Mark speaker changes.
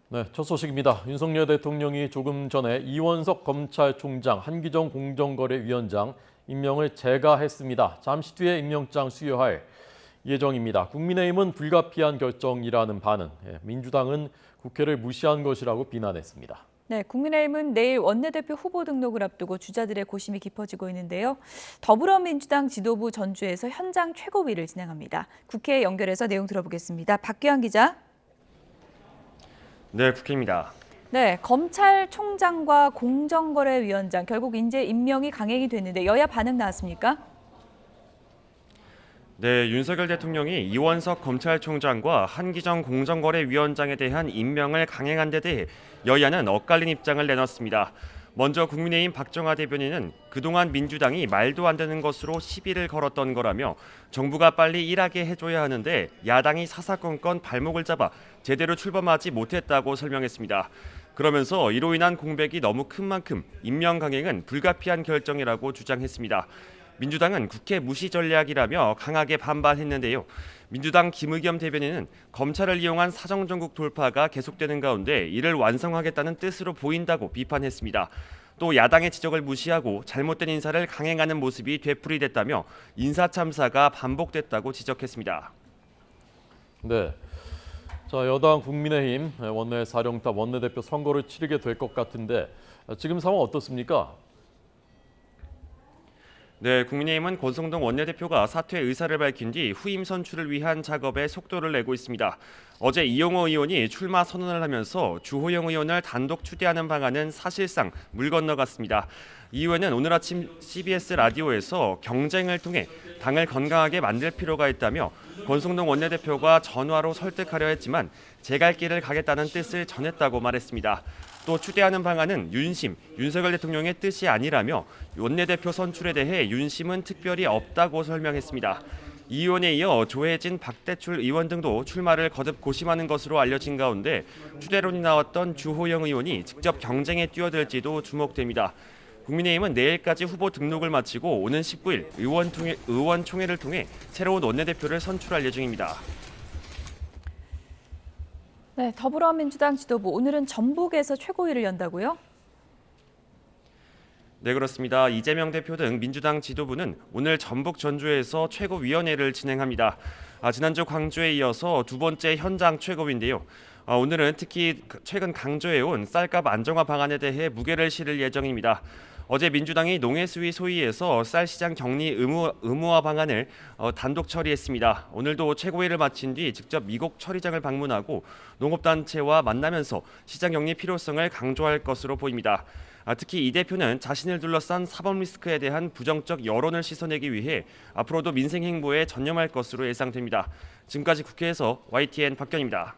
Speaker 1: 네, 첫 소식입니다. 윤석열 대통령이 조금 전에 이원석 검찰총장, 한기정 공정거래위원장 임명을 재가했습니다. 잠시 뒤에 임명장 수여할 예정입니다. 국민의힘은 불가피한 결정이라는 반응, 민주당은 국회를 무시한 것이라고 비난했습니다.
Speaker 2: 네, 국민의힘은 내일 원내대표 후보 등록을 앞두고 주자들의 고심이 깊어지고 있는데요. 더불어민주당 지도부 전주에서 현장 최고위를 진행합니다. 국회에 연결해서 내용 들어보겠습니다. 박규환 기자.
Speaker 3: 네, 국회입니다.
Speaker 2: 네, 검찰총장과 공정거래위원장 결국 이제 임명이 강행이 됐는데 여야 반응 나왔습니까?
Speaker 3: 네, 윤석열 대통령이 이원석 검찰총장과 한기정 공정거래위원장에 대한 임명을 강행한 데 대해 여야는 엇갈린 입장을 내놨습니다. 먼저 국민의힘 박정하 대변인은 그동안 민주당이 말도 안 되는 것으로 시비를 걸었던 거라며 정부가 빨리 일하게 해줘야 하는데 야당이 사사건건 발목을 잡아 제대로 출범하지 못했다고 설명했습니다. 그러면서 이로 인한 공백이 너무 큰 만큼 임명 강행은 불가피한 결정이라고 주장했습니다. 민주당은 국회 무시 전략이라며 강하게 반발했는데요. 민주당 김의겸 대변인은 검찰을 이용한 사정정국 돌파가 계속되는 가운데 이를 완성하겠다는 뜻으로 보인다고 비판했습니다. 또 야당의 지적을 무시하고 잘못된 인사를 강행하는 모습이 되풀이됐다며 인사 참사가 반복됐다고 지적했습니다.
Speaker 1: 네, 자 여당 국민의힘 원내사령탑 원내대표 선거를 치르게 될 것 같은데 지금 상황 어떻습니까?
Speaker 3: 네, 국민의힘은 권성동 원내대표가 사퇴 의사를 밝힌 뒤 후임 선출을 위한 작업에 속도를 내고 있습니다. 어제 이용호 의원이 출마 선언을 하면서 주호영 의원을 단독 추대하는 방안은 사실상 물 건너갔습니다. 이 의원은 오늘 아침 CBS 라디오에서 경쟁을 통해 당을 건강하게 만들 필요가 있다며 권성동 원내대표가 전화로 설득하려 했지만 제 갈 길을 가겠다는 뜻을 전했다고 말했습니다. 또 추대하는 방안은 윤석열 대통령의 뜻이 아니라며 원내대표 선출에 대해 윤심은 특별히 없다고 설명했습니다. 이 의원에 이어 조혜진, 박대출 의원 등도 출마를 거듭 고심하는 것으로 알려진 가운데 추대론이 나왔던 주호영 의원이 직접 경쟁에 뛰어들지도 주목됩니다. 국민의힘은 내일까지 후보 등록을 마치고 오는 19일 의원총회를 통해 새로운 원내대표를 선출할 예정입니다.
Speaker 2: 네, 더불어민주당 지도부 오늘은 전북에서 최고위를 연다고요?
Speaker 3: 네, 그렇습니다. 이재명 대표 등 민주당 지도부는 오늘 전북 전주에서 최고위원회를 진행합니다. 지난주 광주에 이어서 두 번째 현장 최고위인데요. 오늘은 특히 최근 강조해온 쌀값 안정화 방안에 대해 무게를 실을 예정입니다. 어제 민주당이 농해수위 소위에서 쌀 시장 격리 의무화 방안을 단독 처리했습니다. 오늘도 최고위를 마친 뒤 직접 미국 처리장을 방문하고 농업단체와 만나면서 시장 격리 필요성을 강조할 것으로 보입니다. 특히 이 대표는 자신을 둘러싼 사법 리스크에 대한 부정적 여론을 씻어내기 위해 앞으로도 민생 행보에 전념할 것으로 예상됩니다. 지금까지 국회에서 YTN 박견입니다.